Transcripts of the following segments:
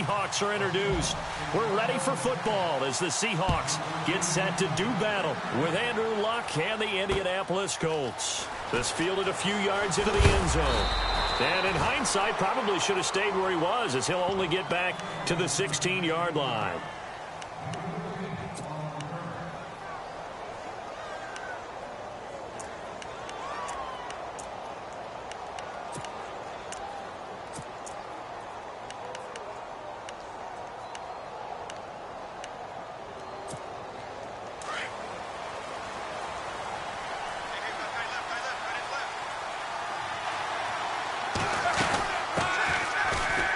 Seahawks are introduced. We're ready for football as the Seahawks get set to do battle with Andrew Luck and the Indianapolis Colts. This fielded a few yards into the end zone. And in hindsight, probably should have stayed where he was, as he'll only get back to the 16-yard line.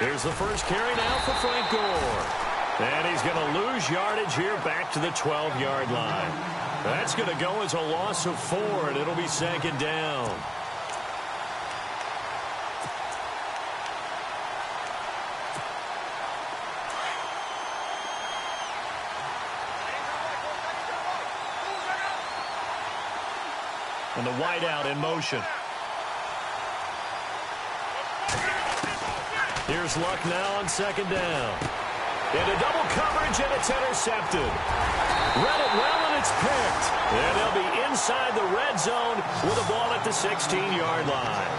Here's the first carry now for Frank Gore. And he's going to lose yardage here back to the 12-yard line. That's going to go as a loss of 4, and it'll be second down. And the wideout in motion. Here's Luck now on second down. Into double coverage, and it's intercepted. Read it well, and it's picked. And they'll be inside the red zone with the ball at the 16-yard line.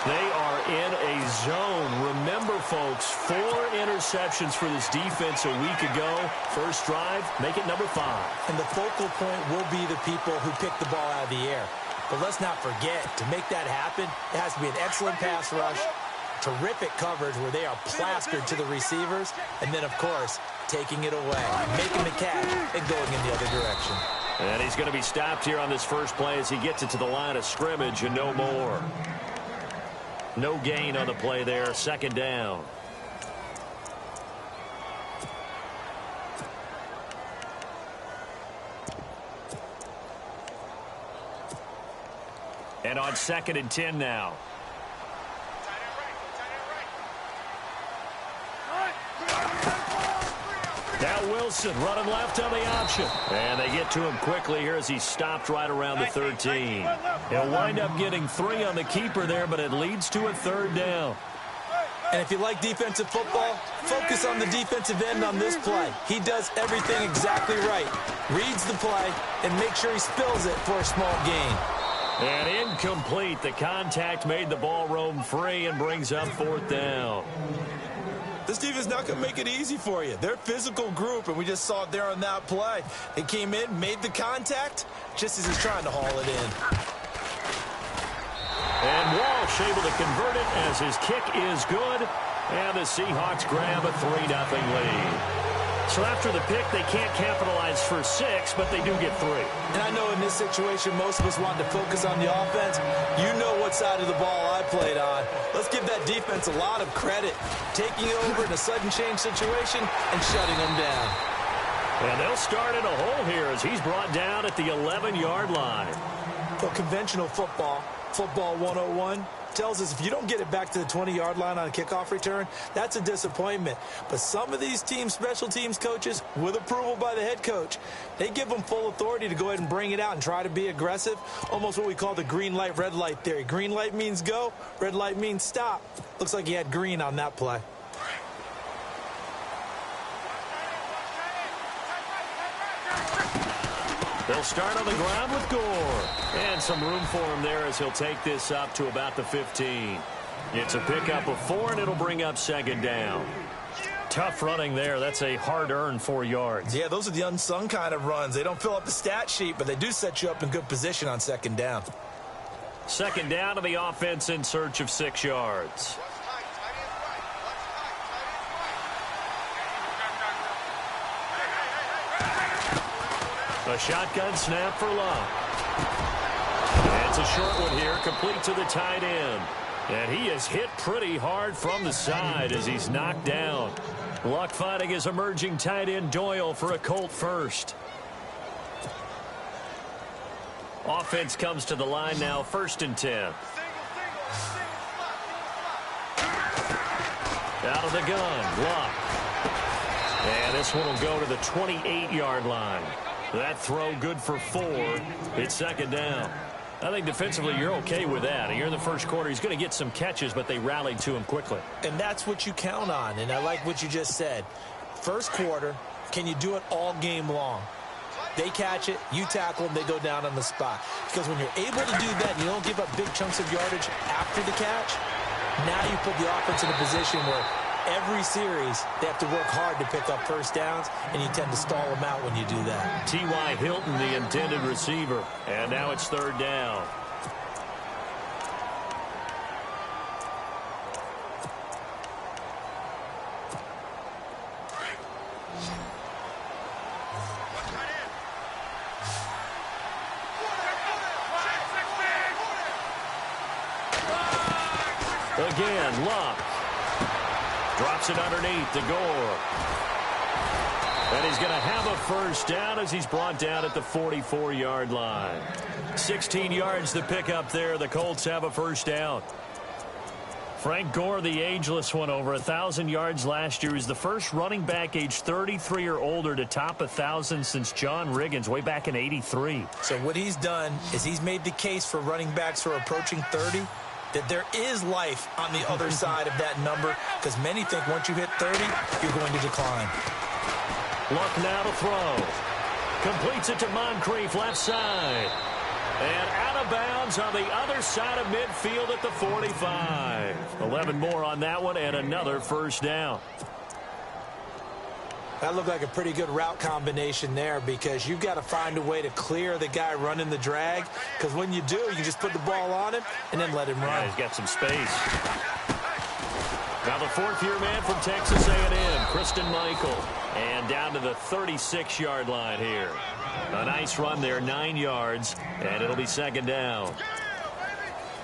They are in a zone. Remember, folks, 4 interceptions for this defense a week ago. First drive, make it number 5. And the focal point will be the people who pick the ball out of the air. But let's not forget, to make that happen, it has to be an excellent pass rush, terrific coverage where they are plastered to the receivers, and then, of course, taking it away, making the catch, and going in the other direction. And he's going to be stopped here on this first play as he gets it to the line of scrimmage and no more. No gain on the play there, second down. And on 2nd and 10 now. Now Wilson running left on the option. And they get to him quickly here as he's stopped right around the 13. He'll wind up getting 3 on the keeper there, but it leads to a 3rd down. And if you like defensive football, focus on the defensive end on this play. He does everything exactly right. Reads the play and makes sure he spills it for a small gain. And incomplete. The contact made the ball roam free and brings up 4th down. This team is not going to make it easy for you. They're a physical group, and we just saw it there on that play. They came in, made the contact, just as he's trying to haul it in. And Walsh able to convert it as his kick is good. And the Seahawks grab a 3-0 lead. So after the pick, they can't capitalize for 6, but they do get 3. And I know in this situation, most of us wanted to focus on the offense. You know what side of the ball I played on. Let's give that defense a lot of credit, taking over in a sudden change situation and shutting them down. And they'll start in a hole here as he's brought down at the 11-yard line. Well, conventional football, football 101, tells us if you don't get it back to the 20-yard line on a kickoff return, that's a disappointment. But some of these teams, special teams coaches, with approval by the head coach, they give them full authority to go ahead and bring it out and try to be aggressive, almost what we call the green light, red light theory. Green light means go, red light means stop. Looks like he had green on that play. They'll start on the ground with Gore. And some room for him there as he'll take this up to about the 15. It's a pickup of 4, and it'll bring up 2nd down. Tough running there. That's a hard-earned 4 yards. Yeah, those are the unsung kind of runs. They don't fill up the stat sheet, but they do set you up in good position on 2nd down. 2nd down to the offense in search of 6 yards. A shotgun snap for Luck. It's a short one here, complete to the tight end. And he is hit pretty hard from the side as he's knocked down. Luck finding his emerging tight end Doyle for a Colt first. Offense comes to the line now, 1st and 10. Out of the gun, Luck. And this one will go to the 28-yard line. That throw good for 4. It's 2nd down. I think defensively you're okay with that. Here in the first quarter, he's going to get some catches, but they rallied to him quickly. And that's what you count on, and I like what you just said. First quarter, can you do it all game long? They catch it, you tackle them, they go down on the spot. Because when you're able to do that and you don't give up big chunks of yardage after the catch, now you put the offense in a position where every series they have to work hard to pick up first downs, and you tend to stall them out when you do that. T.Y. Hilton, the intended receiver. And now it's third down. Again, Luck. Drops it underneath to Gore. And he's going to have a first down as he's brought down at the 44-yard line. 16 yards to pick up there. The Colts have a first down. Frank Gore, the ageless one, over 1,000 yards last year. He's the first running back age 33 or older to top 1,000 since John Riggins way back in '83. So what he's done is he's made the case for running backs who are approaching 30 that there is life on the other side of that number, because many think once you hit 30, you're going to decline. Luck now to throw. Completes it to Moncrief, left side. And out of bounds on the other side of midfield at the 45. 11 more on that one, and another first down. That looked like a pretty good route combination there, because you've got to find a way to clear the guy running the drag, because when you do, you just put the ball on him and then let him run. Yeah, he's got some space. Now the fourth-year man from Texas A&M, Christian Michael. And down to the 36-yard line here. A nice run there, 9 yards, and it'll be second down.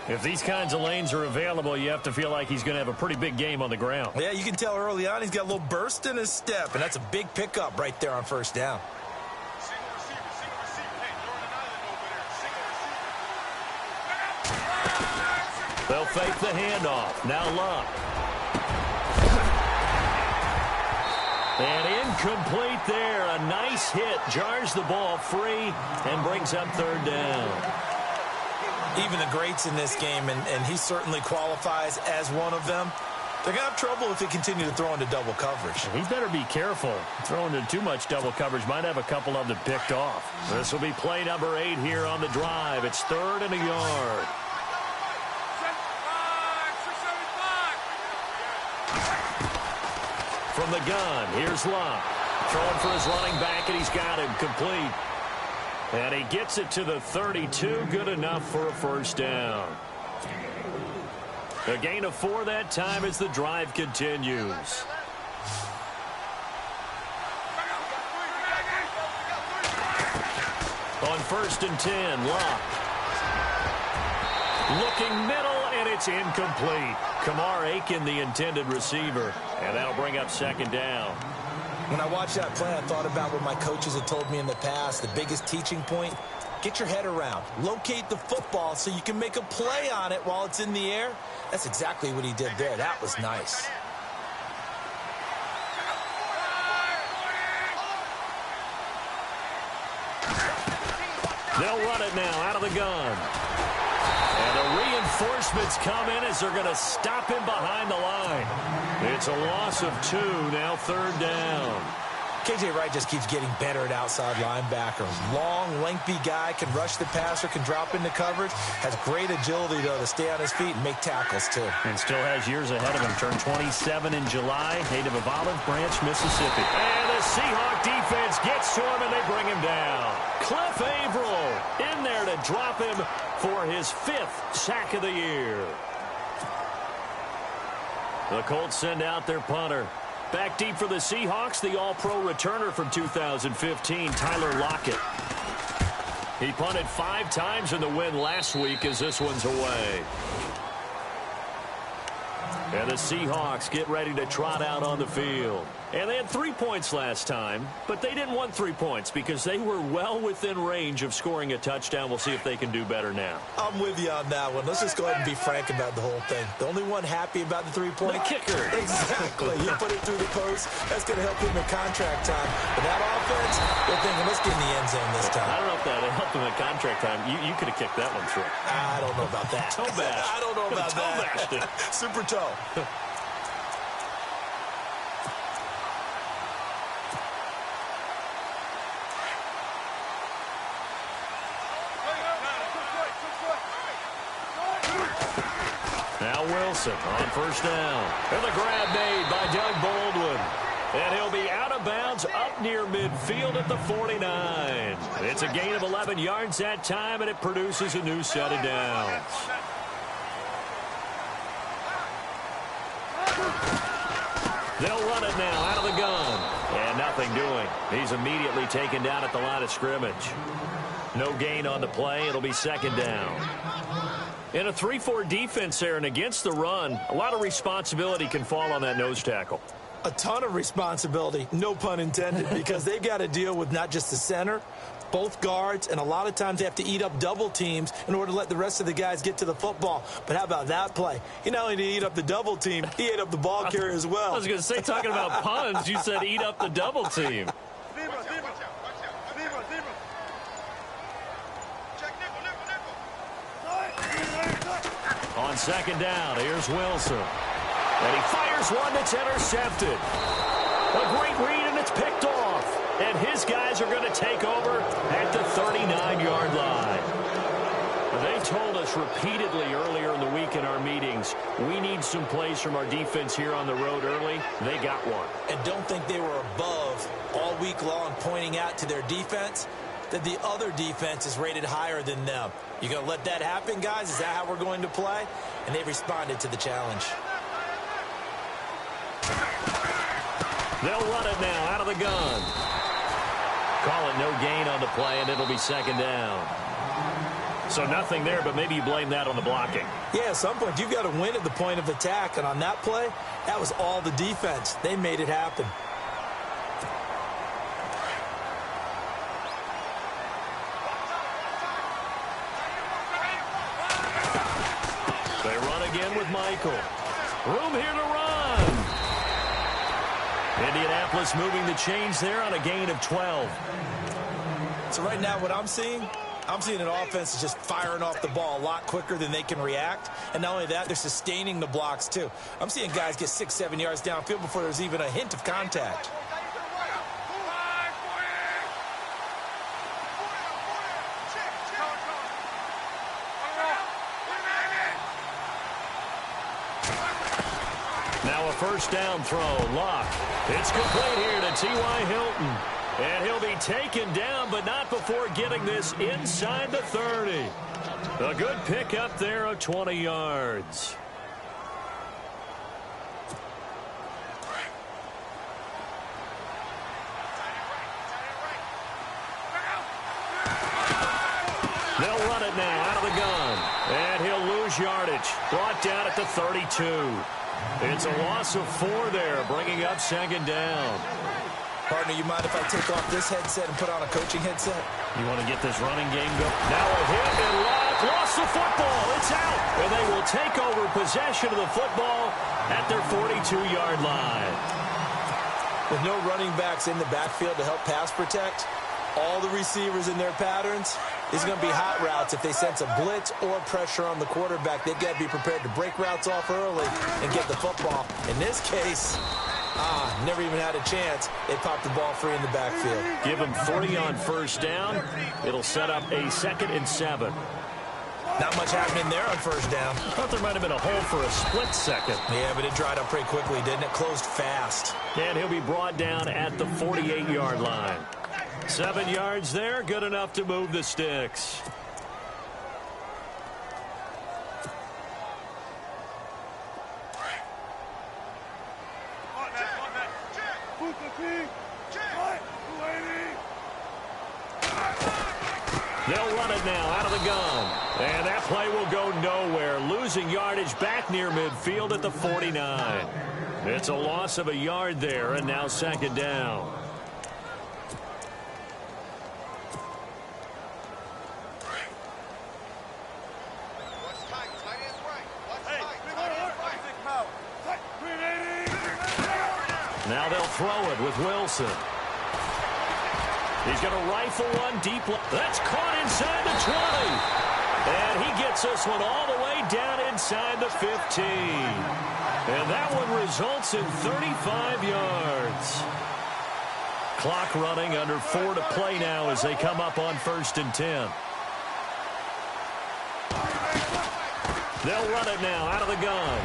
If these kinds of lanes are available, you have to feel like he's going to have a pretty big game on the ground. Yeah, you can tell early on he's got a little burst in his step, and that's a big pickup right there on first down. They'll fake the handoff. Now Luck. And incomplete there. A nice hit. Jars the ball free and brings up third down. Even the greats in this game, and he certainly qualifies as one of them, they're going to have trouble if they continue to throw into double coverage. He better be careful. Throwing into too much double coverage might have a couple of them picked off. This will be play number 8 here on the drive. It's 3rd and a yard. From the gun, here's Luck. Throwing for his running back, and he's got him complete. And he gets it to the 32. Good enough for a first down. A gain of 4 that time as the drive continues. On 1st and 10, Luck. Looking middle, and it's incomplete. Kamar Aiken, the intended receiver. And that'll bring up second down. When I watched that play, I thought about what my coaches had told me in the past. The biggest teaching point, get your head around. Locate the football so you can make a play on it while it's in the air. That's exactly what he did there. That was nice. They'll run it now out of the gun. And the reinforcements come in as they're going to stop him behind the line. It's a loss of 2, now 3rd down. K.J. Wright just keeps getting better at outside linebacker. Long, lengthy guy, can rush the passer, can drop into coverage. Has great agility, though, to stay on his feet and make tackles, too. And still has years ahead of him. Turned 27 in July, native of Olive Branch, Mississippi. And the Seahawk defense gets to him, and they bring him down. Cliff Averill in there to drop him for his 5th sack of the year. The Colts send out their punter. Back deep for the Seahawks, the all-pro returner from 2015, Tyler Lockett. He punted 5 times in the win last week as this one's away. And the Seahawks get ready to trot out on the field. And they had 3 points last time, but they didn't want 3 points because they were well within range of scoring a touchdown. We'll see if they can do better now. I'm with you on that one. Let's just go ahead and be frank about the whole thing. The only one happy about the 3-point. The kicker. Exactly. You put it through the post. That's going to help him in contract time. But that offense, they're thinking, let's get in the end zone this time. I don't know if that helped him in contract time. You could have kicked that one through. I don't know about that. Toe bash. I don't know about toe that. Bashed it. Super toe. Now Wilson on first down. And the grab made by Doug Baldwin. And he'll be out of bounds up near midfield at the 49. It's a gain of 11 yards that time, and it produces a new set of downs. They'll run it now out of the gun. And nothing doing. He's immediately taken down at the line of scrimmage. No gain on the play. It'll be second down. In a 3-4 defense there and against the run, a lot of responsibility can fall on that nose tackle. A ton of responsibility, no pun intended, because they've got to deal with not just the center, both guards, and a lot of times they have to eat up double teams in order to let the rest of the guys get to the football. But how about that play? He not only did he eat up the double team, he ate up the ball carrier as well. I was going to say, talking about puns, you said eat up the double team. On second down, here's Wilson. And he fires one that's intercepted. A great read, and it's picked off. And his guys are going to take over at the 39-yard line. They told us repeatedly earlier in the week in our meetings, we need some plays from our defense here on the road early. They got one. And don't think they were above all week long pointing out to their defense that the other defense is rated higher than them. You going to let that happen, guys? Is that how we're going to play? And they responded to the challenge. They'll run it now out of the gun. Call it no gain on the play, and it'll be second down. So nothing there, but maybe you blame that on the blocking. Yeah, at some point, you've got to win at the point of attack. And on that play, that was all the defense. They made it happen. They run again with Michael. Room here to run. Indianapolis moving the chains there on a gain of 12. So right now what I'm seeing an offense just firing off the ball a lot quicker than they can react. And not only that, they're sustaining the blocks too. I'm seeing guys get 6-7 yards downfield before there's even a hint of contact. Now a first down throw. Lock. It's complete here to T.Y. Hilton. And he'll be taken down, but not before getting this inside the 30. A good pickup there of 20 yards. They'll run it now out of the gun. And he'll lose yardage. Brought down at the 32. It's a loss of 4 there, bringing up second down. Partner, you mind if I take off this headset and put on a coaching headset? You want to get this running game going? Now a hit and lost the football. It's out. And they will take over possession of the football at their 42-yard line. With no running backs in the backfield to help pass protect, all the receivers in their patterns, these are going to be hot routes. If they sense a blitz or pressure on the quarterback, they've got to be prepared to break routes off early and get the football. In this case, never even had a chance. They popped the ball free in the backfield. Give them 40 on first down. It'll set up a 2nd and 7. Not much happening there on first down. Thought there might have been a hole for a split second. Yeah, but it dried up pretty quickly, didn't it? Closed fast. And he'll be brought down at the 48-yard line. 7 yards there, good enough to move the sticks. They'll run it now out of the gun. And that play will go nowhere, losing yardage back near midfield at the 49. It's a loss of a yard there, and now second down. Now they'll throw it with Wilson. He's going to rifle one deep. That's caught inside the 20. And he gets this one all the way down inside the 15. And that one results in 35 yards. Clock running, under 4 to play now as they come up on 1st and 10. They'll run it now out of the gun.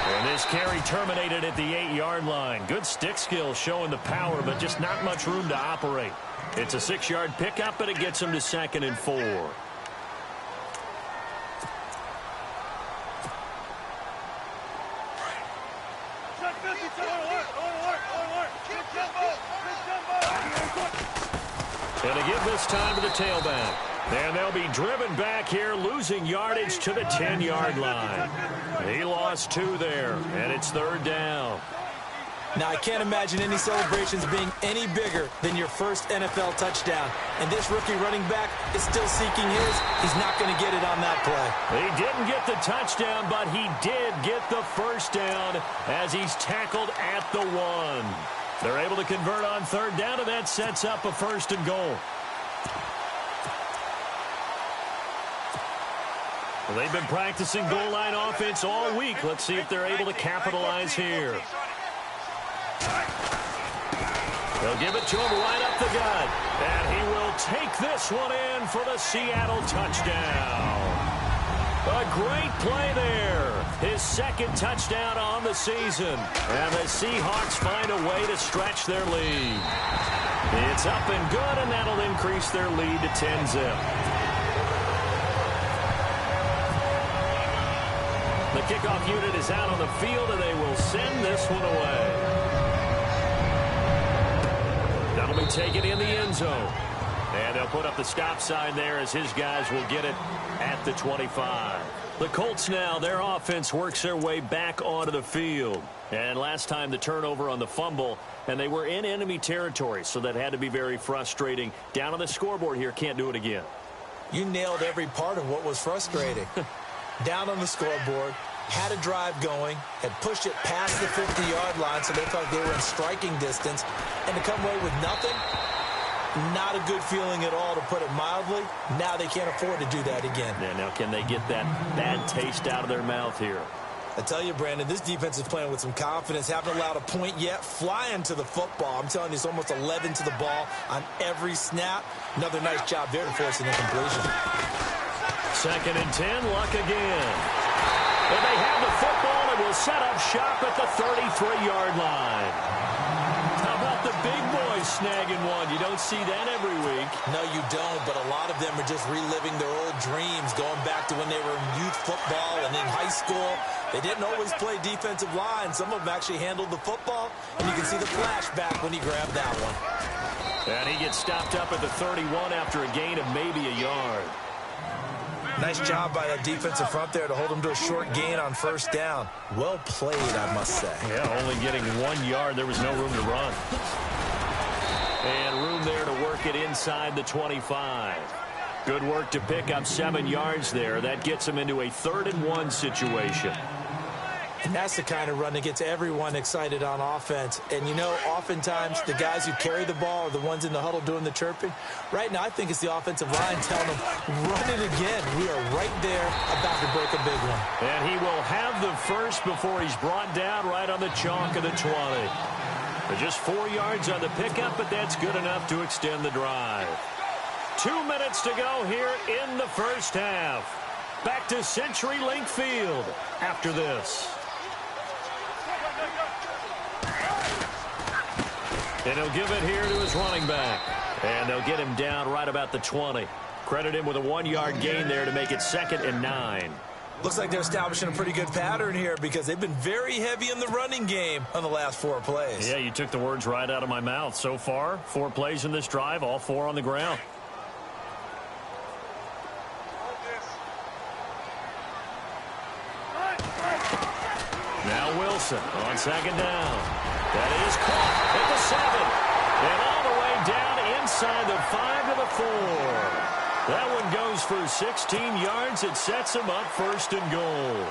And this carry terminated at the 8-yard line. Good stick skill showing the power, but just not much room to operate. It's a 6-yard pickup, but it gets them to 2nd and 4. And to give this time to the tailback. And they'll be driven back here, losing yardage to the 10-yard line. He lost 2 there, and it's 3rd down. Now, I can't imagine any celebrations being any bigger than your first NFL touchdown. And this rookie running back is still seeking his. He's not going to get it on that play. He didn't get the touchdown, but he did get the first down as he's tackled at the 1. They're able to convert on 3rd down, and that sets up a 1st and goal. Well, they've been practicing goal line offense all week. Let's see if they're able to capitalize here. They'll give it to him right up the gut. And he will take this one in for the Seattle touchdown. A great play there. His 2nd touchdown on the season. And the Seahawks find a way to stretch their lead. It's up and good, and that'll increase their lead to 10-zip. The kickoff unit is out on the field, and they will send this one away. That'll be taken in the end zone. And they'll put up the stop sign there as his guys will get it at the 25. The Colts now, their offense works their way back onto the field. And last time the turnover on the fumble, and they were in enemy territory, so that had to be very frustrating. Down on the scoreboard here, can't do it again. You nailed every part of what was frustrating. Down on the scoreboard, had a drive going, had pushed it past the 50-yard line, so they felt they were in striking distance, and to come away with nothing, not a good feeling at all, to put it mildly. Now they can't afford to do that again. Yeah, now can they get that bad taste out of their mouth here? I tell you, Brandon, this defense is playing with some confidence. Haven't allowed a point yet. Flying to the football. I'm telling you, it's almost 11 to the ball on every snap. Another nice job there to force an incompletion. 2nd and 10, Luck again. And they have the football and will set up shop at the 33-yard line. How about the big boys snagging one? You don't see that every week. No, you don't, but a lot of them are just reliving their old dreams, going back to when they were in youth football and in high school. They didn't always play defensive line. Some of them actually handled the football, and you can see the flashback when he grabbed that one. And he gets stopped up at the 31 after a gain of maybe a yard. Nice job by that defensive front there to hold him to a short gain on 1st down. Well played, I must say. Yeah, only getting 1 yard. There was no room to run. And room there to work it inside the 25. Good work to pick up 7 yards there. That gets him into a 3rd and 1 situation. And that's the kind of run that gets everyone excited on offense. And, you know, oftentimes the guys who carry the ball are the ones in the huddle doing the chirping. Right now, I think it's the offensive line telling them, run it again. We are right there about to break a big one. And he will have the first before he's brought down right on the chalk of the 20. But just 4 yards on the pickup, but that's good enough to extend the drive. 2 minutes to go here in the first half. Back to CenturyLink Field after this. And he'll give it here to his running back. And they'll get him down right about the 20. Credit him with a 1-yard gain there to make it 2nd and 9. Looks like they're establishing a pretty good pattern here because they've been very heavy in the running game on the last 4 plays. Yeah, you took the words right out of my mouth. So far, 4 plays in this drive, all 4 on the ground. Wilson on second down. That is caught at the 7. And all the way down inside the 5 to the 4. That one goes for 16 yards. It sets him up first and goal.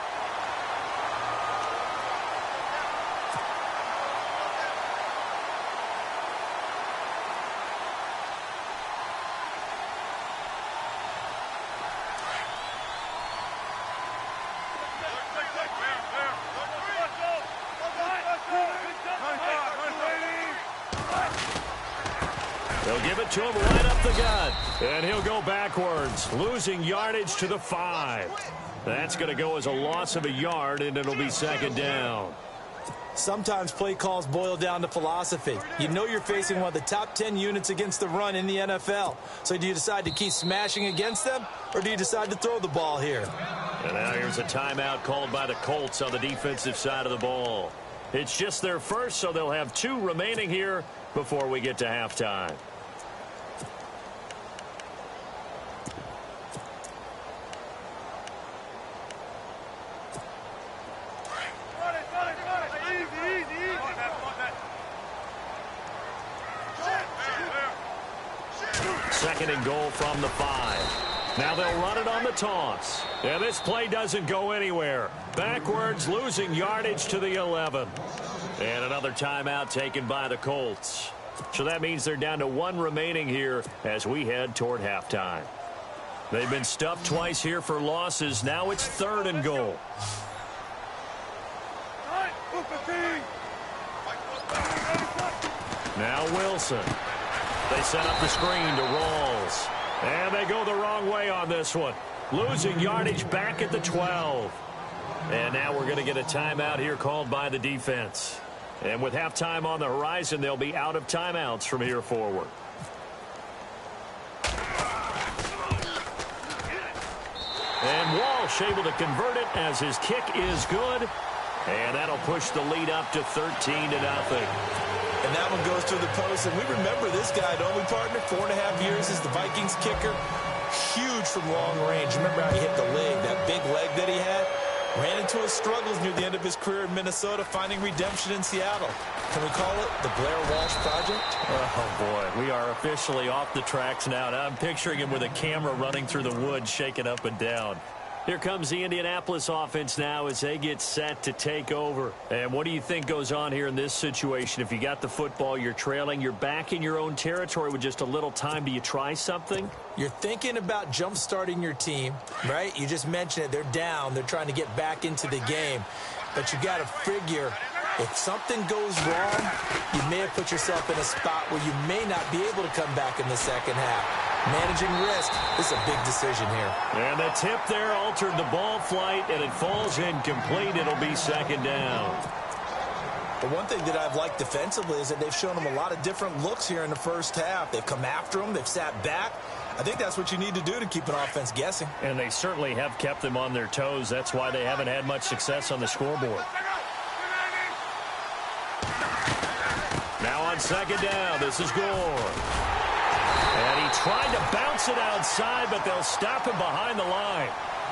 They'll give it to him right up the gut. And he'll go backwards, losing yardage to the 5. That's going to go as a loss of a yard, and it'll be second down. Sometimes play calls boil down to philosophy. You know you're facing one of the top 10 units against the run in the NFL. So do you decide to keep smashing against them, or do you decide to throw the ball here? And now here's a timeout called by the Colts on the defensive side of the ball. It's just their first, so they'll have 2 remaining here before we get to halftime. Second and goal from the 5. Now they'll run it on the toss. And this play doesn't go anywhere. Backwards, losing yardage to the 11. And another timeout taken by the Colts. So that means they're down to 1 remaining here as we head toward halftime. They've been stuffed twice here for losses. Now it's 3rd and goal. Now Wilson. They set up the screen to Rawls. And they go the wrong way on this one. Losing yardage back at the 12. And now we're going to get a timeout here called by the defense. And with halftime on the horizon, they'll be out of timeouts from here forward. And Walsh able to convert it as his kick is good. And that'll push the lead up to 13-0. And that one goes through the post. And we remember this guy, don't we, partner? 4.5 years as the Vikings kicker. Huge from long range. Remember how he hit the leg, that big leg that he had? Ran into his struggles near the end of his career in Minnesota, finding redemption in Seattle. Can we call it the Blair Walsh Project? Oh, boy. We are officially off the tracks now. I'm picturing him with a camera running through the woods, shaking up and down. Here comes the Indianapolis offense now as they get set to take over. And what do you think goes on here in this situation? If you got the football, you're trailing, you're back in your own territory with just a little time. Do you try something? You're thinking about jump-starting your team, right? You just mentioned it. They're down. They're trying to get back into the game. But you got to figure, if something goes wrong, you may have put yourself in a spot where you may not be able to come back in the second half. Managing risk is a big decision here. And the tip there altered the ball flight, and it falls incomplete. It'll be second down. The one thing that I've liked defensively is that they've shown them a lot of different looks here in the first half. They've come after them. They've sat back. I think that's what you need to do to keep an offense guessing. And they certainly have kept them on their toes. That's why they haven't had much success on the scoreboard. Now on second down, this is Gore. And he tried to bounce it outside, but they'll stop him behind the line.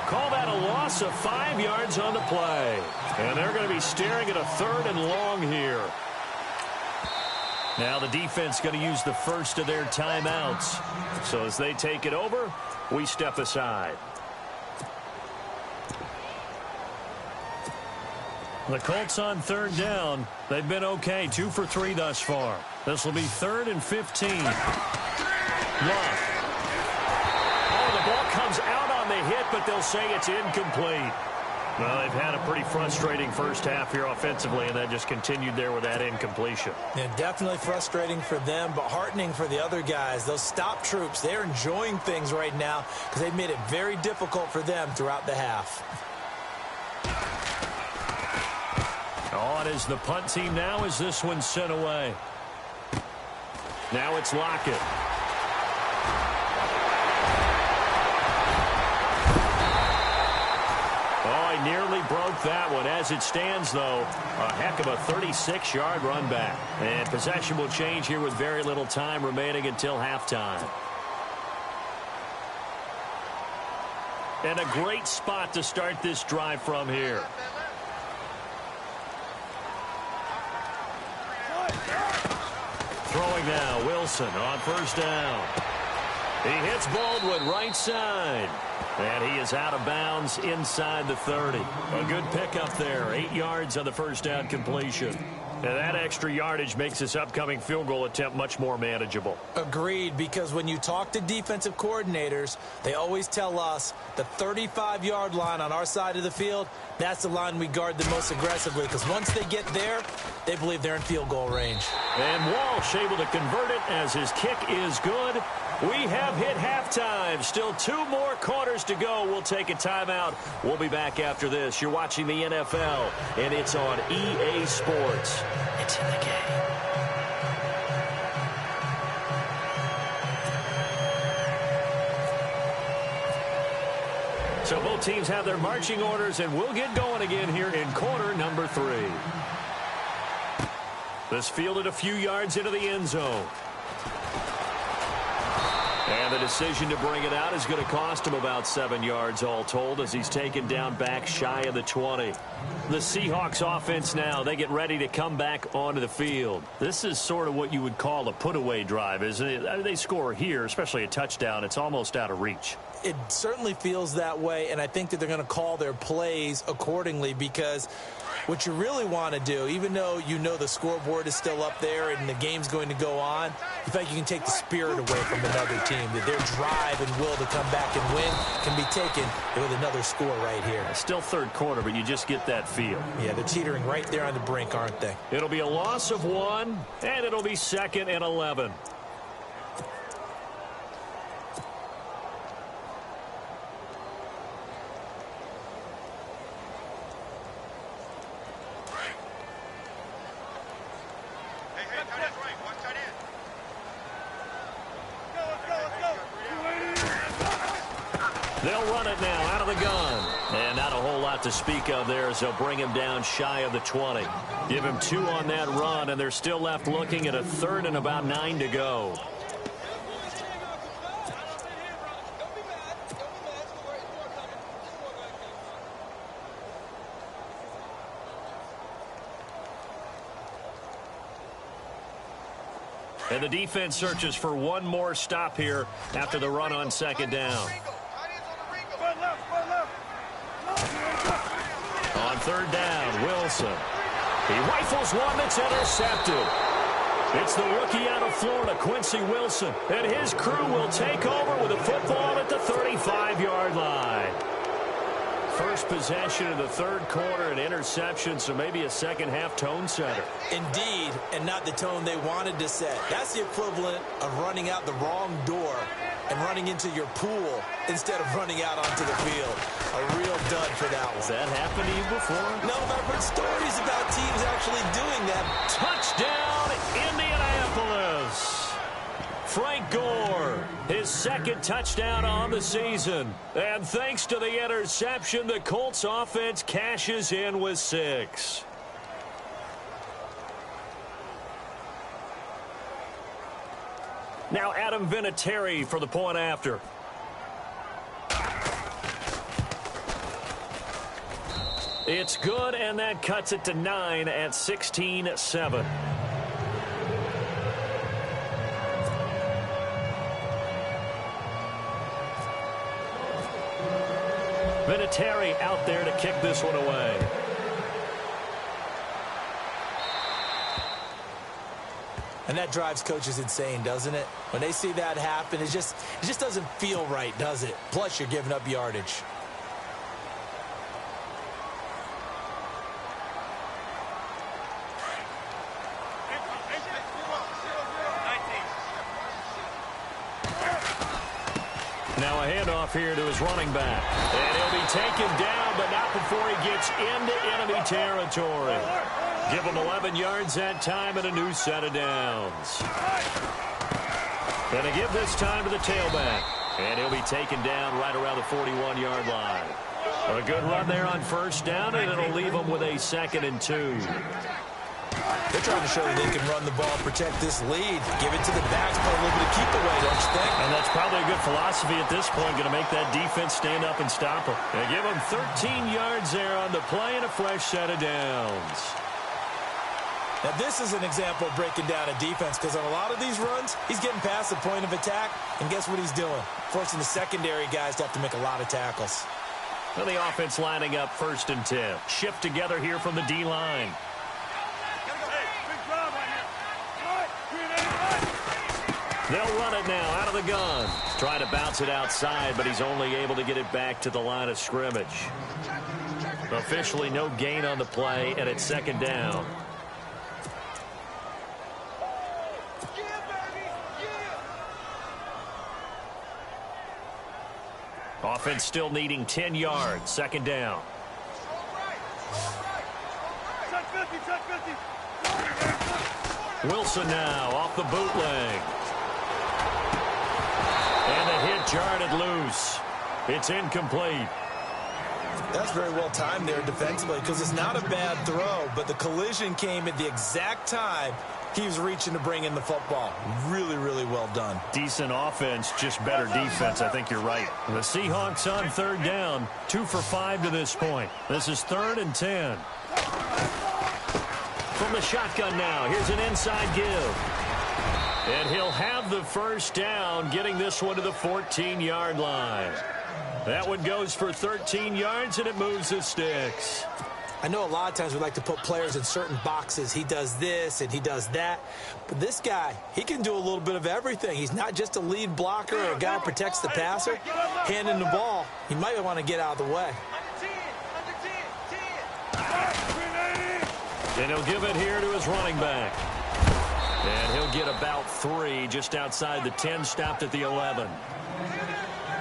Call that a loss of 5 yards on the play. And they're going to be staring at a 3rd and long here. Now the defense going to use the first of their timeouts. So as they take it over, we step aside. The Colts on 3rd down. They've been okay, 2 for 3 thus far. This will be 3rd and 15. Love. Oh, the ball comes out on the hit, but they'll say it's incomplete. Well, they've had a pretty frustrating first half here offensively, and that just continued there with that incompletion. Yeah, definitely frustrating for them, but heartening for the other guys. Those stop troops, they're enjoying things right now because they've made it very difficult for them throughout the half. On is the punt team now as this one's sent away. Now it's Lockett. Nearly broke that one. As it stands, though, a heck of a 36-yard run back. And possession will change here with very little time remaining until halftime. And a great spot to start this drive from here. Throwing now, Wilson on first down. He hits Baldwin right side. And he is out of bounds inside the 30. A good pickup there. 8 yards on the first down completion. And that extra yardage makes this upcoming field goal attempt much more manageable. Agreed, because when you talk to defensive coordinators, they always tell us the 35-yard line on our side of the field, that's the line we guard the most aggressively, because once they get there, they believe they're in field goal range. And Walsh able to convert it as his kick is good. We have hit halftime. Still 2 more quarters to go. We'll take a timeout. We'll be back after this. You're watching the NFL, and it's on EA Sports. It's in the game. So both teams have their marching orders, and we'll get going again here in quarter number 3. This fielded a few yards into the end zone. And the decision to bring it out is going to cost him about 7 yards all told as he's taken down back shy of the 20. The Seahawks offense now, they get ready to come back onto the field. This is sort of what you would call a put-away drive, isn't it? I mean, they score here, especially a touchdown. It's almost out of reach. It certainly feels that way, and I think that they're going to call their plays accordingly because what you really want to do, even though you know the scoreboard is still up there and the game's going to go on, you think you can take the spirit away from another team, that their drive and will to come back and win can be taken with another score right here. Still third quarter, but you just get that feel. Yeah, they're teetering right there on the brink, aren't they? It'll be a loss of 1, and it'll be 2nd and 11. They'll run it now out of the gun. And not a whole lot to speak of there as they'll bring him down shy of the 20. Give him 2 on that run, and they're still left looking at a 3rd and about 9 to go. And the defense searches for one more stop here after the run on 2nd down. On 3rd down, Wilson. He rifles one that's intercepted. It's the rookie out of Florida, Quincy Wilson, and his crew will take over with a football at the 35-yard line. First possession of the 3rd quarter, an interception, so maybe a second-half tone setter. Indeed, and not the tone they wanted to set. That's the equivalent of running out the wrong door and running into your pool instead of running out onto the field. A real dud for that one. Has that happened to you before? No, but I've heard stories about teams actually doing that. Touchdown, Indianapolis! Frank Gore, his 2nd touchdown on the season. And thanks to the interception, the Colts offense cashes in with 6. Now Adam Vinatieri for the point after. It's good, and that cuts it to 9 at 16-7. Vinatieri out there to kick this one away. And that drives coaches insane, doesn't it? When they see that happen, it just doesn't feel right, does it? Plus, you're giving up yardage. Now a handoff here to his running back. And he'll be taken down, but not before he gets into enemy territory. Give him 11 yards that time and a new set of downs. And they give this time to the tailback. And he'll be taken down right around the 41-yard line. A good run there on 1st down, and it'll leave him with a 2nd and 2. They're trying to show that they can run the ball, protect this lead, give it to the backs, play a little bit of keep away, don't you think? And that's probably a good philosophy at this point, going to make that defense stand up and stop them. And give them 13 yards there on the play and a fresh set of downs. Now, this is an example of breaking down a defense because on a lot of these runs, he's getting past the point of attack, and guess what he's doing? Forcing the secondary guys to have to make a lot of tackles. Well, the offense lining up 1st and 10. Shift together here from the D-line. They'll run it now out of the gun. Trying to bounce it outside, but he's only able to get it back to the line of scrimmage. Officially no gain on the play, and it's 2nd down. Offense still needing 10 yards. 2nd down. Wilson now off the bootleg. And the hit jarred loose. It's incomplete. That's very well timed there defensively because it's not a bad throw, but the collision came at the exact time he was reaching to bring in the football. Really, really well done. Decent offense, just better defense. I think you're right. The Seahawks on 3rd down. 2 for 5 to this point. This is 3rd and 10. From the shotgun now, here's an inside give. And he'll have the 1st down, getting this one to the 14-yard line. That one goes for 13 yards, and it moves the sticks. I know a lot of times we like to put players in certain boxes. He does this and he does that. But this guy, he can do a little bit of everything. He's not just a lead blocker or a guy who protects the passer. Handing the ball, he might want to get out of the way. And he'll give it here to his running back. And he'll get about 3 just outside the 10, stopped at the 11.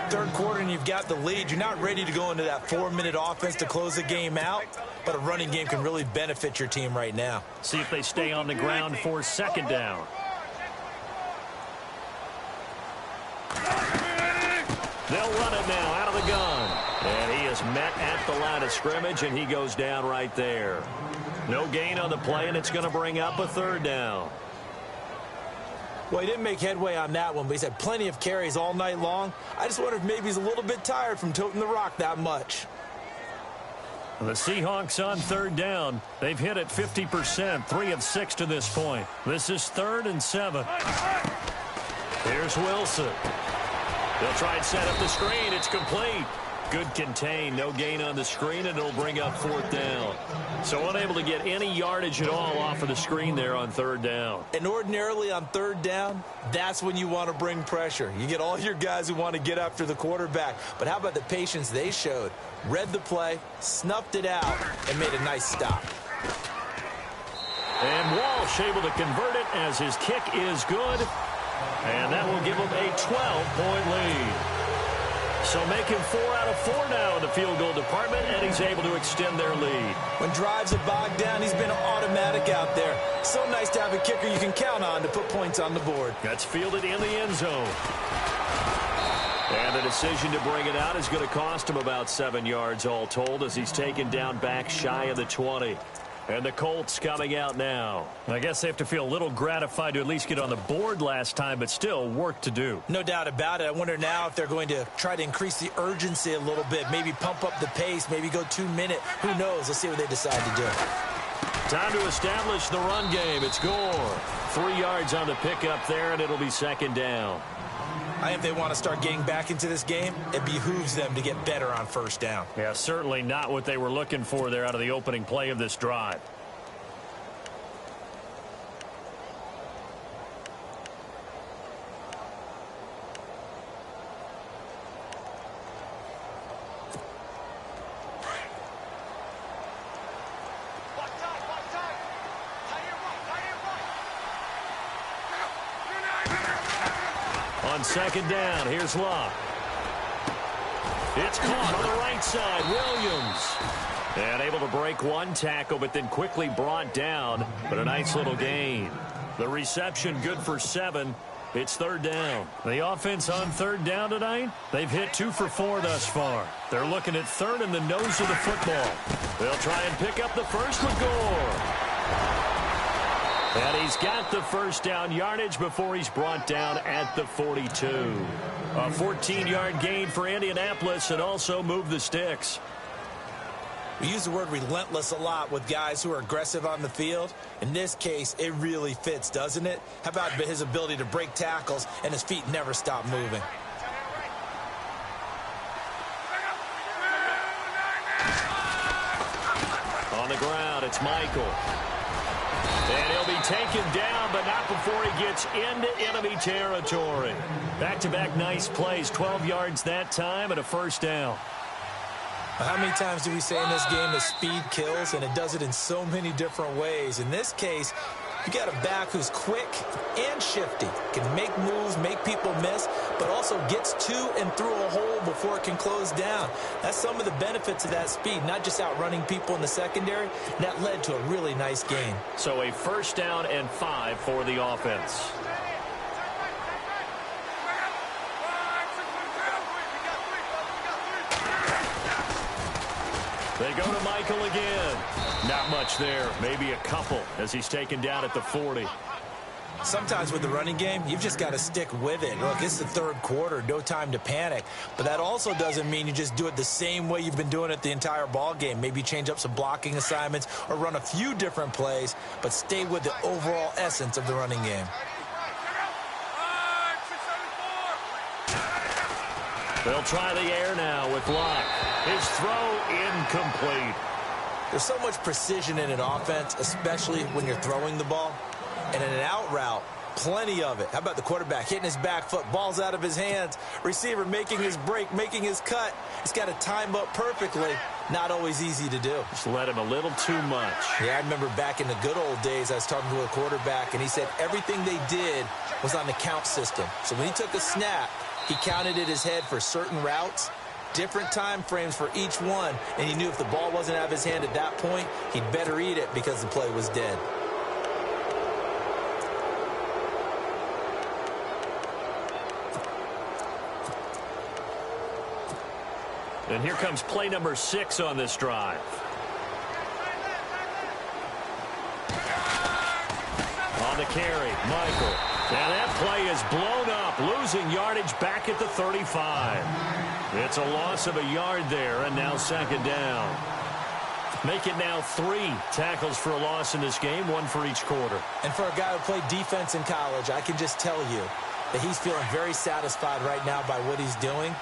3rd quarter and you've got the lead. You're not ready to go into that 4-minute offense to close the game out, but a running game can really benefit your team right now. See if they stay on the ground for 2nd down. They'll run it now out of the gun. And he is met at the line of scrimmage, and he goes down right there. No gain on the play, and it's going to bring up a 3rd down. Well, he didn't make headway on that one, but he's had plenty of carries all night long. I just wonder if maybe he's a little bit tired from toting the rock that much. The Seahawks on 3rd down. They've hit it 50%, 3 of 6 to this point. This is 3rd and 7. Here's Wilson. They'll try and set up the screen. It's complete. Good contain. No gain on the screen, and it'll bring up 4th down. So unable to get any yardage at all off of the screen there on 3rd down. And ordinarily on 3rd down, that's when you want to bring pressure. You get all your guys who want to get after the quarterback. But how about the patience they showed? Read the play, snuffed it out, and made a nice stop. And Walsh able to convert it as his kick is good. And that will give him a 12-point lead. So making 4 out of 4 now in the field goal department, and he's able to extend their lead. When drives are bogged down, he's been automatic out there. So nice to have a kicker you can count on to put points on the board. That's fielded in the end zone. And the decision to bring it out is going to cost him about 7 yards all told as he's taken down back shy of the 20. And the Colts coming out now. I guess they have to feel a little gratified to at least get on the board last time, but still work to do. No doubt about it. I wonder now if they're going to try to increase the urgency a little bit, maybe pump up the pace, maybe go 2-minute. Who knows? Let's see what they decide to do. Time to establish the run game. It's Gore. 3 yards on the pickup there, and it'll be 2nd down. I think if they want to start getting back into this game, it behooves them to get better on 1st down. Yeah, certainly not what they were looking for there out of the opening play of this drive. On 2nd down, here's Locke. It's caught on the right side. Williams. And able to break 1 tackle, but then quickly brought down. But a nice little gain. The reception good for 7. It's 3rd down. The offense on 3rd down tonight, they've hit 2 for 4 thus far. They're looking at 3rd in the nose of the football. They'll try and pick up the first with Gore. And he's got the 1st down yardage before he's brought down at the 42. A 14-yard gain for Indianapolis and also move the sticks. We use the word relentless a lot with guys who are aggressive on the field. In this case, it really fits, doesn't it? How about his ability to break tackles and his feet never stop moving? On the ground, it's Michael. And he'll be taken down, but not before he gets into enemy territory. Back-to-back nice plays, 12 yards that time and a first down. How many times do we say in this game that speed kills, and it does it in so many different ways? In this case, you got a back who's quick and shifty, can make moves, make people miss, but also gets to and through a hole before it can close down. That's some of the benefits of that speed, not just outrunning people in the secondary. And that led to a really nice gain. So a first down and 5 for the offense. They go to Michael again. Not much there. Maybe a couple as he's taken down at the 40. Sometimes with the running game, you've just got to stick with it. Look, it's the third quarter, no time to panic. But that also doesn't mean you just do it the same way you've been doing it the entire ball game. Maybe change up some blocking assignments or run a few different plays, but stay with the overall essence of the running game. They'll try the air now with Locke. His throw incomplete. There's so much precision in an offense, especially when you're throwing the ball. And in an out route, plenty of it. How about the quarterback hitting his back foot, ball's out of his hands, receiver making his break, making his cut. He's got to time up perfectly. Not always easy to do. Just let him a little too much. Yeah, I remember back in the good old days, I was talking to a quarterback, and he said everything they did was on the count system. So when he took a snap, he counted in his head for certain routes, different time frames for each one, and he knew if the ball wasn't out of his hand at that point, he'd better eat it because the play was dead. And here comes play number 6 on this drive. On the carry, Michael. And that play is blown up, losing yardage back at the 35. It's a loss of a yard there, and now second down. Make it now 3 tackles for a loss in this game, 1 for each quarter. And for a guy who played defense in college, I can just tell you that he's feeling very satisfied right now by what he's doing.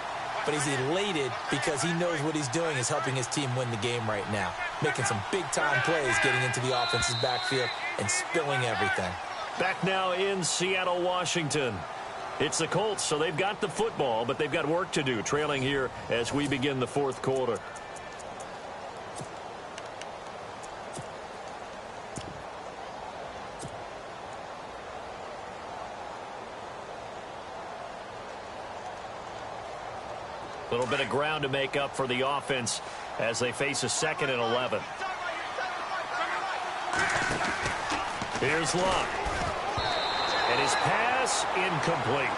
But he's elated because he knows what he's doing is helping his team win the game right now. Making some big-time plays, getting into the offense's backfield and spilling everything. Back now in Seattle, Washington. It's the Colts, so they've got the football, but they've got work to do, trailing here as we begin the fourth quarter. A little bit of ground to make up for the offense as they face a 2nd and 11. Here's Luck. And his pass incomplete.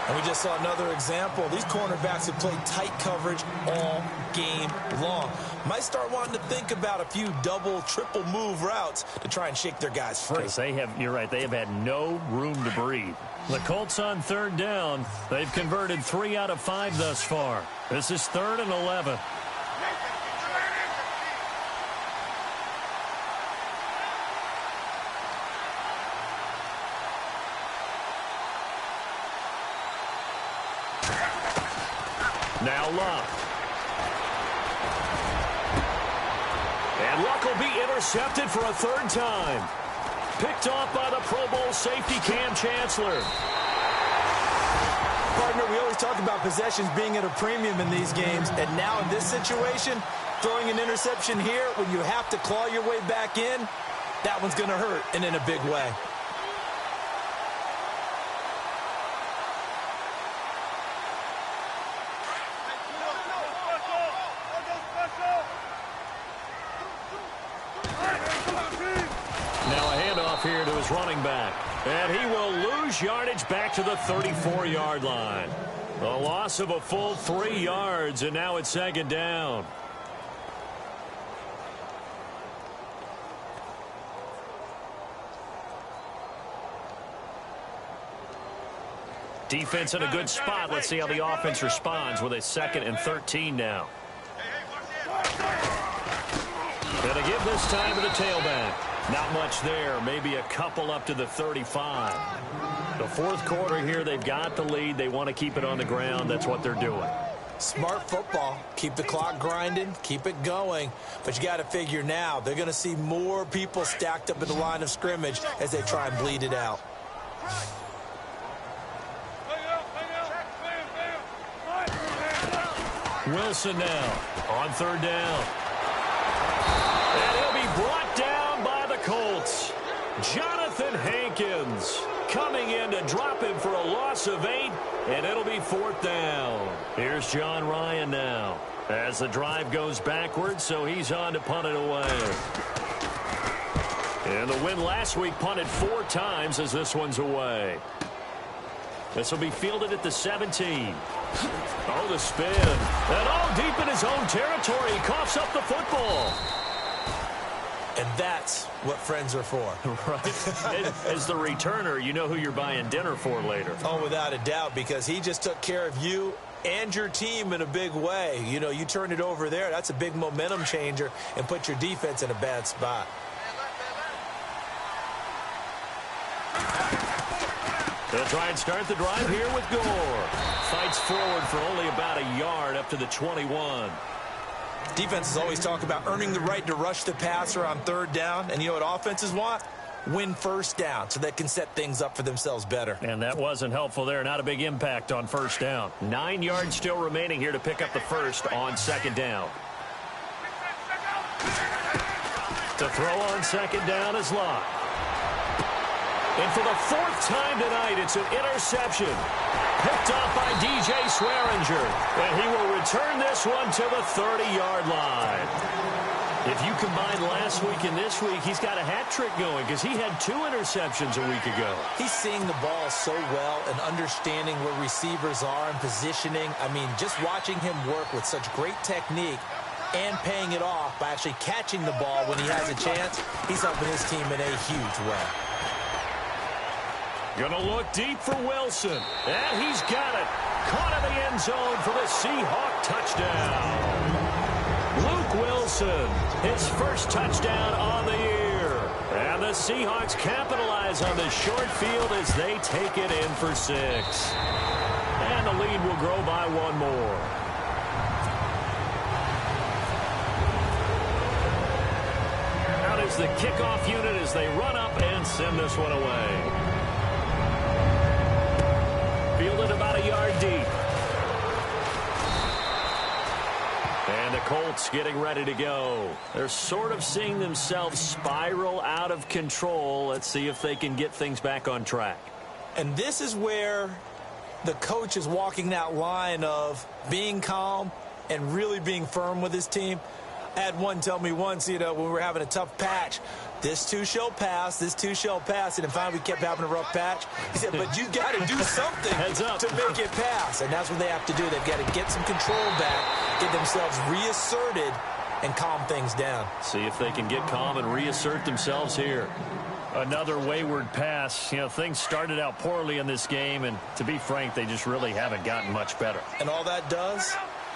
And we just saw another example. These cornerbacks have played tight coverage all game long. Might start wanting to think about a few double, triple move routes to try and shake their guys free. Because they have, you're right, they have had no room to breathe. The Colts on 3rd down. They've converted 3 out of 5 thus far. This is 3rd and 11. Now Luck. And Luck will be intercepted for a 3rd time. Picked off by the Pro Bowl safety Cam Chancellor. Partner, we always talk about possessions being at a premium in these games, and now in this situation, throwing an interception here when you have to claw your way back in, that one's going to hurt, and in a big way. Here to his running back. And he will lose yardage back to the 34-yard line. A loss of a full 3 yards, and now it's 2nd down. Defense in a good spot. Let's see how the offense responds with a 2nd and 13 now. Gonna give this time to the tailback. Not much there. Maybe a couple up to the 35. The fourth quarter here, they've got the lead. They want to keep it on the ground. That's what they're doing. Smart football. Keep the clock grinding. Keep it going. But you got to figure now, they're going to see more people stacked up in the line of scrimmage as they try and bleed it out. Wilson now on third down. And he'll be brought down by the Colts. Jonathan Hankins coming in to drop him for a loss of 8, and it'll be fourth down. Here's John Ryan now as the drive goes backwards, so he's on to punt it away. And the win last week punted 4 times as this one's away. This will be fielded at the 17. Oh, the spin. And all deep in his own territory. He coughs up the football. And that's what friends are for. Right. As the returner, you know who you're buying dinner for later. Oh, without a doubt, because he just took care of you and your team in a big way. You know, you turn it over there. That's a big momentum changer and put your defense in a bad spot. They'll try and start the drive here with Gore. Fights forward for only about a yard up to the 21. Defenses always talk about earning the right to rush the passer on third down. And you know what offenses want? Win first down so they can set things up for themselves better. And that wasn't helpful there. Not a big impact on first down. 9 yards still remaining here to pick up the first on second down. To throw on second down is Locke. And for the 4th time tonight, it's an interception. Picked off by DJ Swearinger. And he will return this one to the 30-yard line. If you combine last week and this week, he's got a hat trick going because he had 2 interceptions a week ago. He's seeing the ball so well and understanding where receivers are and positioning. I mean, just watching him work with such great technique and paying it off by actually catching the ball when he has a chance, he's helping his team in a huge way. Gonna look deep for Wilson. And he's got it. Caught in the end zone for the Seahawk touchdown. Luke Wilson, his first touchdown on the year. And the Seahawks capitalize on this short field as they take it in for 6. And the lead will grow by 1 more. Out is the kickoff unit as they run up and send this one away. Fielded about a yard deep. And the Colts getting ready to go. They're sort of seeing themselves spiral out of control. Let's see if they can get things back on track. And this is where the coach is walking that line of being calm and really being firm with his team. I had one tell me once, you know, when we were having a tough patch, this too shall pass, this too shall pass. And finally we kept having a rough patch. He said, but you got to do something to make it pass. And that's what they have to do. They've got to get some control back, get themselves reasserted, and calm things down. See if they can get calm and reassert themselves here. Another wayward pass. You know, things started out poorly in this game, and to be frank, they just really haven't gotten much better. And all that does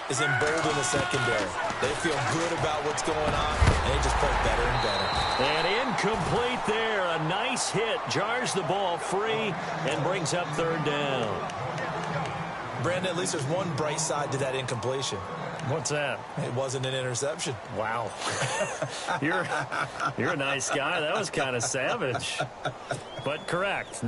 is embolden the secondary. They feel good about what's going on, and they just play better and better. And incomplete there. A nice hit. Jars the ball free and brings up third down. Brandon, at least there's one bright side to that incompletion. What's that? It wasn't an interception. Wow. You're a nice guy. That was kind of savage. But correct.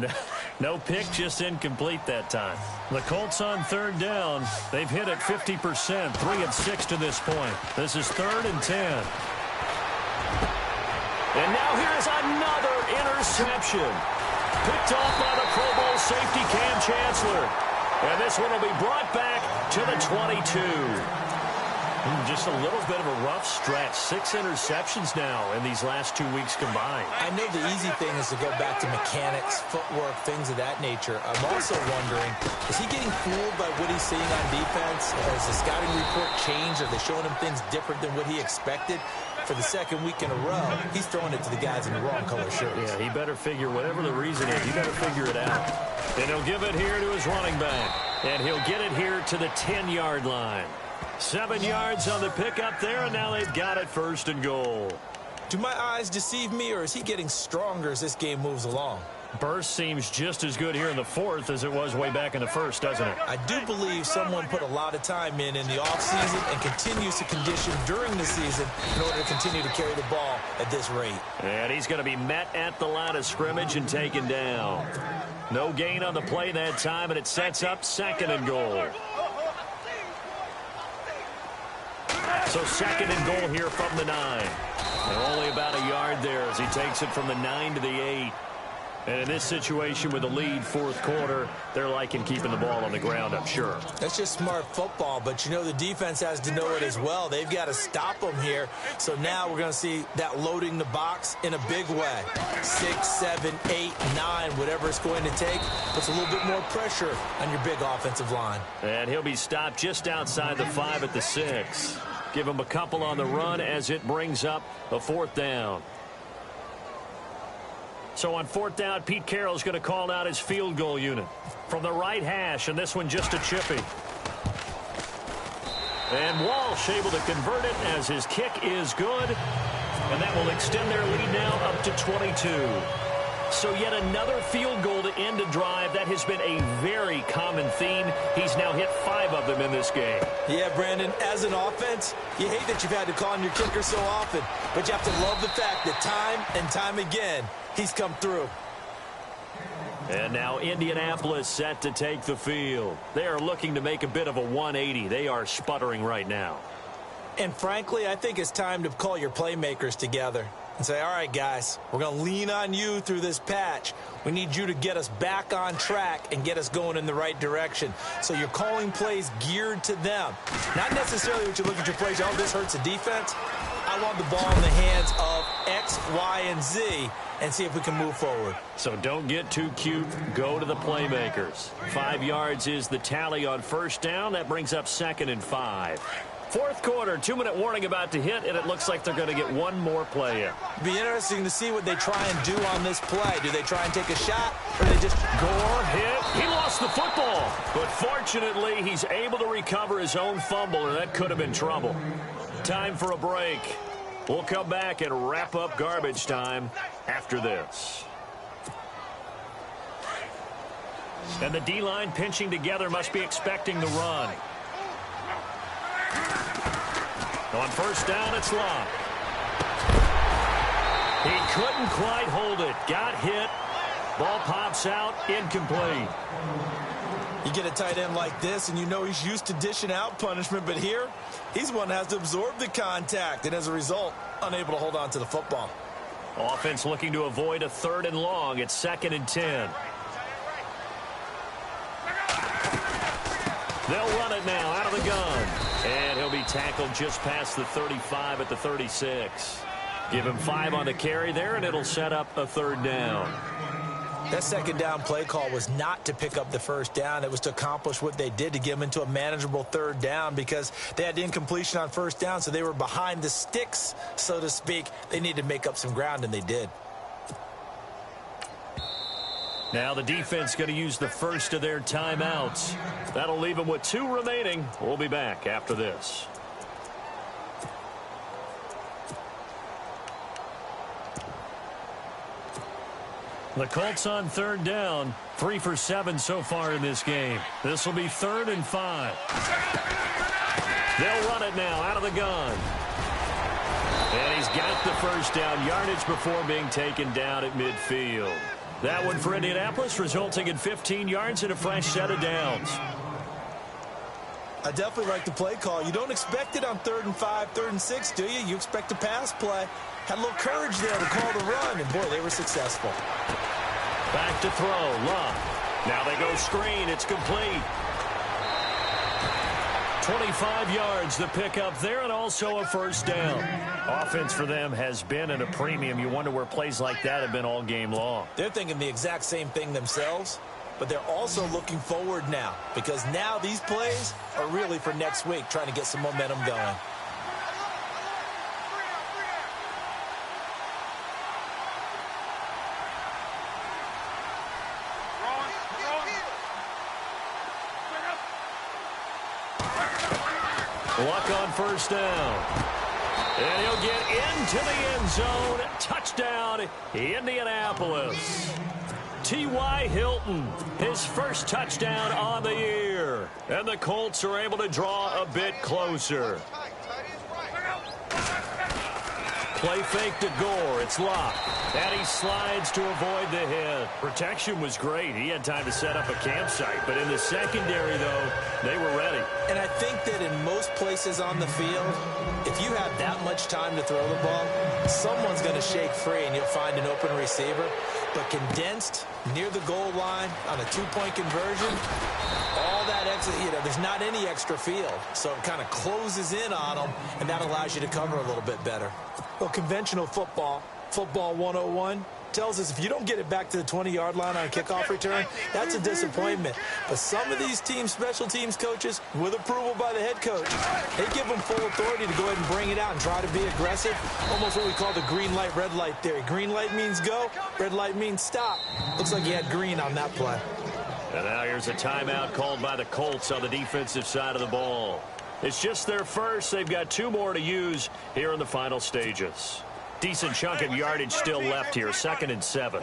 No pick, just incomplete that time. The Colts on third down. They've hit it 50%, 3 of 6 to this point. This is 3rd and 10. And now here's another interception. Picked off by the Pro Bowl safety Cam Chancellor. And this one will be brought back to the 22. Just a little bit of a rough stretch. 6 interceptions now in these last 2 weeks combined. I know the easy thing is to go back to mechanics, footwork, things of that nature. I'm also wondering, is he getting fooled by what he's seeing on defense? Has the scouting report changed? Are they showing him things different than what he expected? For the 2nd week in a row, he's throwing it to the guys in the wrong color shirts. Yeah, he better figure whatever the reason is. You better figure it out. And he'll give it here to his running back. And he'll get it here to the 10-yard line. 7 yards on the pickup there, and now they've got it 1st and goal. Do my eyes deceive me, or is he getting stronger as this game moves along? Burst seems just as good here in the fourth as it was way back in the first, doesn't it? I do believe someone put a lot of time in the offseason and continues to condition during the season in order to continue to carry the ball at this rate. And he's going to be met at the line of scrimmage and taken down. No gain on the play that time, and it sets up 2nd and goal. So 2nd and goal here from the 9. And only about a yard there as he takes it from the 9 to the 8. And in this situation with the lead, fourth quarter, they're liking keeping the ball on the ground, I'm sure. That's just smart football, but you know the defense has to know it as well. They've got to stop them here. So now we're going to see that loading the box in a big way. 6, 7, 8, 9, whatever it's going to take, puts a little bit more pressure on your big offensive line. And he'll be stopped just outside the 5 at the 6. Give him a couple on the run as it brings up a 4th down. So on 4th down, Pete Carroll's going to call out his field goal unit from the right hash, and this one just a chippy. And Walsh able to convert it as his kick is good, and that will extend their lead now up to 22. So yet another field goal to end a drive. That has been a very common theme. He's now hit 5 of them in this game. Yeah, Brandon, as an offense, you hate that you've had to call on your kicker so often, but you have to love the fact that time and time again, he's come through. And now Indianapolis set to take the field. They are looking to make a bit of a 180. They are sputtering right now. And frankly, I think it's time to call your playmakers together and say, all right, guys, we're going to lean on you through this patch. We need you to get us back on track and get us going in the right direction. So you're calling plays geared to them. Not necessarily what you look at your plays, oh, this hurts the defense. I want the ball in the hands of X, Y, and Z and see if we can move forward. So don't get too cute. Go to the playmakers. 5 yards is the tally on 1st down. That brings up 2nd and 5. Fourth quarter, 2-minute warning about to hit, and it looks like they're going to get one more play in. Be interesting to see what they try and do on this play. Do they try and take a shot, or do they just Gore hit. He lost the football, but fortunately, he's able to recover his own fumble, and that could have been trouble. Time for a break. We'll come back and wrap up garbage time after this. And the D-line pinching together must be expecting the run. On 1st down, it's Locke. He couldn't quite hold it. Got hit. Ball pops out. Incomplete. You get a tight end like this, and you know he's used to dishing out punishment, but here, he's one that has to absorb the contact, and as a result, unable to hold on to the football. Offense looking to avoid a 3rd and long. It's 2nd and 10. They'll run it now out of the gun. And he'll be tackled just past the 35 at the 36. Give him 5 on the carry there, and it'll set up a 3rd down. That 2nd down play call was not to pick up the 1st down. It was to accomplish what they did, to get them into a manageable 3rd down, because they had incompletion on 1st down, so they were behind the sticks, so to speak. They needed to make up some ground, and they did. Now the defense going to use the first of their timeouts. That'll leave them with 2 remaining. We'll be back after this. The Colts on 3rd down. 3 for 7 so far in this game. This will be 3rd and 5. They'll run it now out of the gun. And he's got the 1st down yardage before being taken down at midfield. That one for Indianapolis, resulting in 15 yards and a fresh set of downs. I definitely like the play call. You don't expect it on 3rd and 5, 3rd and 6, do you? You expect a pass play. Had a little courage there to call the run, and boy, they were successful. Back to throw, Love. Now they go screen, it's complete. 25 yards the pickup there, and also a 1st down. Offense for them has been at a premium. You wonder where plays like that have been all game long. They're thinking the exact same thing themselves, but they're also looking forward now, because now these plays are really for next week, trying to get some momentum going. Luck on 1st down. And he'll get into the end zone. Touchdown, Indianapolis. T.Y. Hilton, his first touchdown on the year. And the Colts are able to draw a bit closer. Play fake to Gore. It's Locke. And he slides to avoid the hit. Protection was great. He had time to set up a campsite. But in the secondary, though, they were ready. And I think that in most places on the field, if you have that much time to throw the ball, someone's going to shake free and you'll find an open receiver. But condensed near the goal line on a two-point conversion, all that extra, there's not any extra field. So it kind of closes in on them, and that allows you to cover a little bit better. Well, conventional football 101, tells us if you don't get it back to the 20-yard line on a kickoff return, that's a disappointment. But some of these teams, special teams coaches, with approval by the head coach, they give them full authority to go ahead and bring it out and try to be aggressive. Almost what we call the green light, red light theory. Green light means go, red light means stop. Looks like he had green on that play. And now here's a timeout called by the Colts on the defensive side of the ball. It's just their first. They've got 2 more to use here in the final stages. Decent chunk of yardage still left here. 2nd and 7.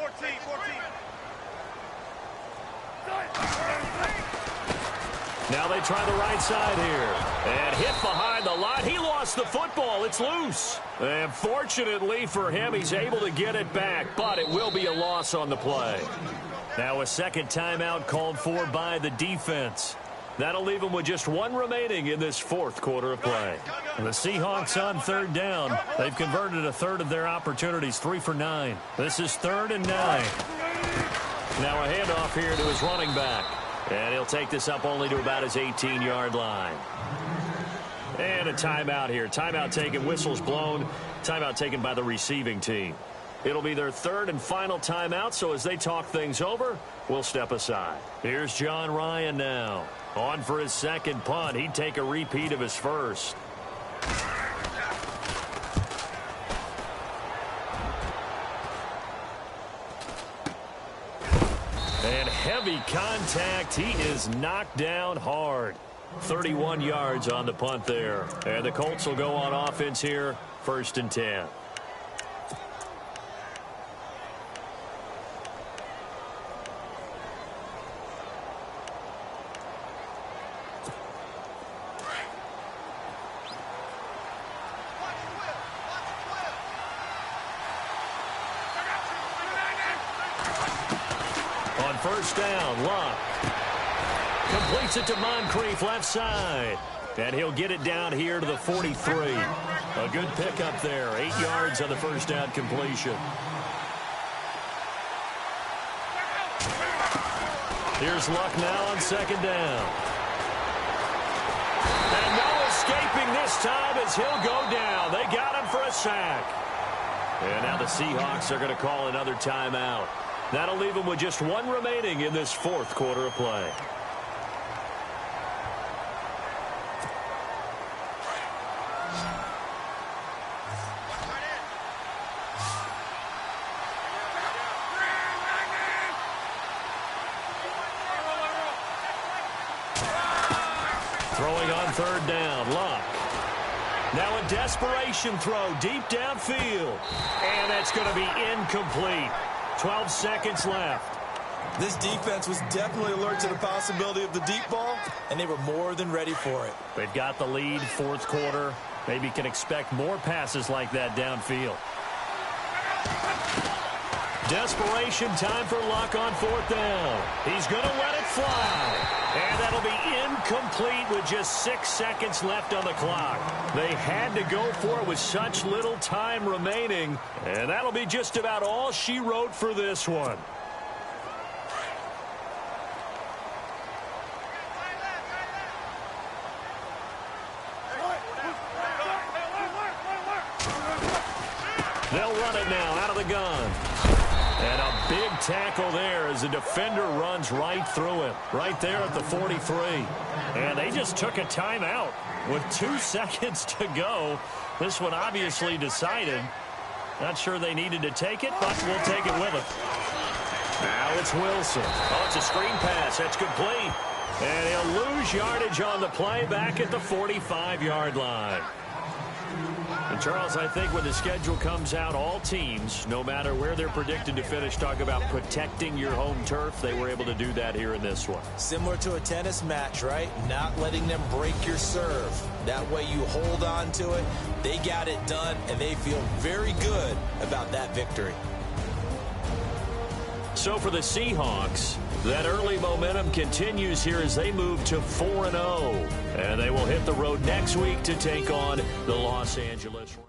Now they try the right side here. And hit behind the line. He lost the football. It's loose. And fortunately for him, he's able to get it back. But it will be a loss on the play. Now a second timeout called for by the defense. That'll leave them with just 1 remaining in this 4th quarter of play. And the Seahawks on 3rd down. They've converted 1/3 of their opportunities, 3 for 9. This is 3rd and 9. Now a handoff here to his running back. And he'll take this up only to about his 18-yard line. And a timeout here. Timeout taken, whistles blown. Timeout taken by the receiving team. It'll be their 3rd and final timeout, so as they talk things over, we'll step aside. Here's John Ryan now. On for his 2nd punt. He'd take a repeat of his first. And heavy contact. He is knocked down hard. 31 yards on the punt there. And the Colts will go on offense here, 1st and 10. First down, Locke. Completes it to Moncrief left side. And he'll get it down here to the 43. A good pickup there. 8 yards on the first down completion. Here's Luck now on 2nd down. And no escaping this time as he'll go down. They got him for a sack. And now the Seahawks are going to call another timeout. That'll leave them with just 1 remaining in this 4th quarter of play. Throwing on 3rd down, Luck. Now a desperation throw deep downfield. And that's going to be incomplete. 12 seconds left. This defense was definitely alert to the possibility of the deep ball, and they were more than ready for it. They've got the lead, 4th quarter. Maybe can expect more passes like that downfield. Desperation time for Luck on 4th down. He's going to let it fly. And that'll be incomplete with just 6 seconds left on the clock. They had to go for it with such little time remaining. And that'll be just about all she wrote for this one. They'll run it now out of the gun. And a big tackle there as the defender runs right through him. Right there at the 43. And they just took a timeout with 2 seconds to go. This one obviously decided. Not sure they needed to take it, but we'll take it with them. Now it's Wilson. Oh, it's a screen pass. That's complete. And he'll lose yardage on the play back at the 45-yard line. And Charles, I think when the schedule comes out, all teams, no matter where they're predicted to finish, talk about protecting your home turf. They were able to do that here in this one. Similar to a tennis match, right? Not letting them break your serve. That way you hold on to it. They got it done, and they feel very good about that victory. So for the Seahawks, that early momentum continues here as they move to 4-0. And they will hit the road next week to take on the Los Angeles Rams.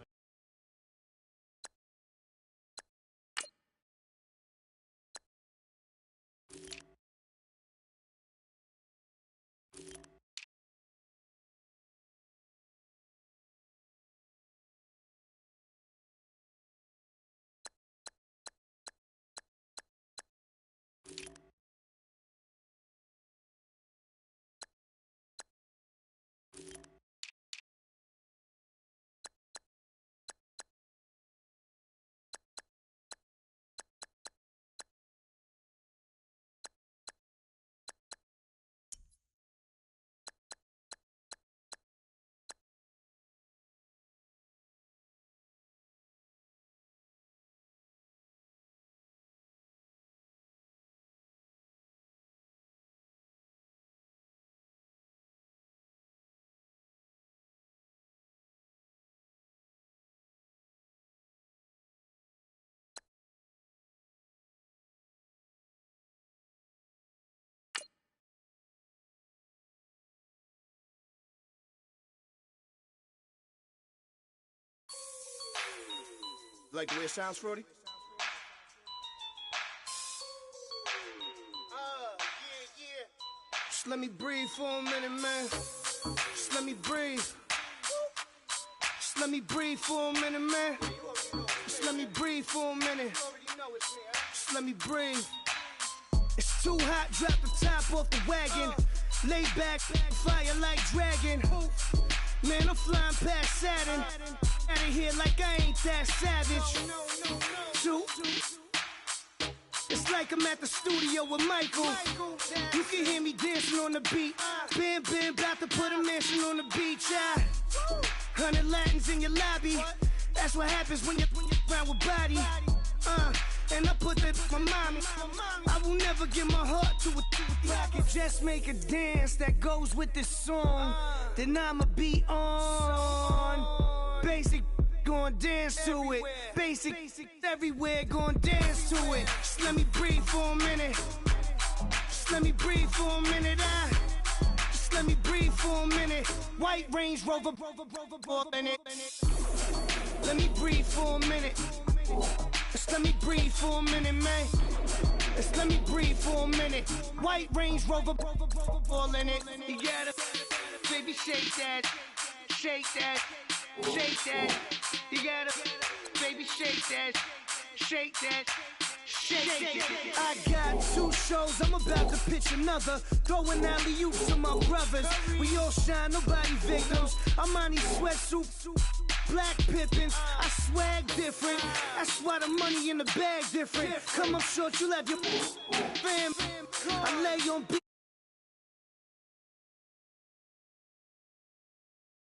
Like the way it sounds, Frody? Just let me breathe for a minute, man. Just let me breathe. Just let me breathe for a minute, man. Just let me breathe for a minute. Just let me breathe. It's too hot, drop the top off the wagon. Lay back, fire like dragon. Man, I'm flying past Saturn. Out of here like I ain't that savage. Two. It's like I'm at the studio with Michael. You can hear me dancing on the beat. Bam, bam, about to put a mansion on the beach. 100 Latins in your lobby. That's what happens when you're around with body. And I put that in my mommy. I will never give my heart to a I can just make a dance that goes with this song. Then I'ma be on. Basic, gon' dance to it. Basic, everywhere, gon' dance to it. Just let me breathe for a minute. Just let me breathe for a minute. Just let me breathe for a minute. White Range Rover, ball in it. Let me breathe for a minute. Just let me breathe for a minute, man. Just let me breathe for a minute. White Range Rover, ball in it. You gotta, baby, shake that, shake that, shake that. You gotta, baby, shake that, shake that. Shake. I got 2 shows, I'm about to pitch another. Throwing alley-oops to my brothers. We all shine, nobody victims. I'm on these sweatsuits, black Pippins. I swag different. That's why the money in the bag different. Come up short, you'll have your fam. I lay on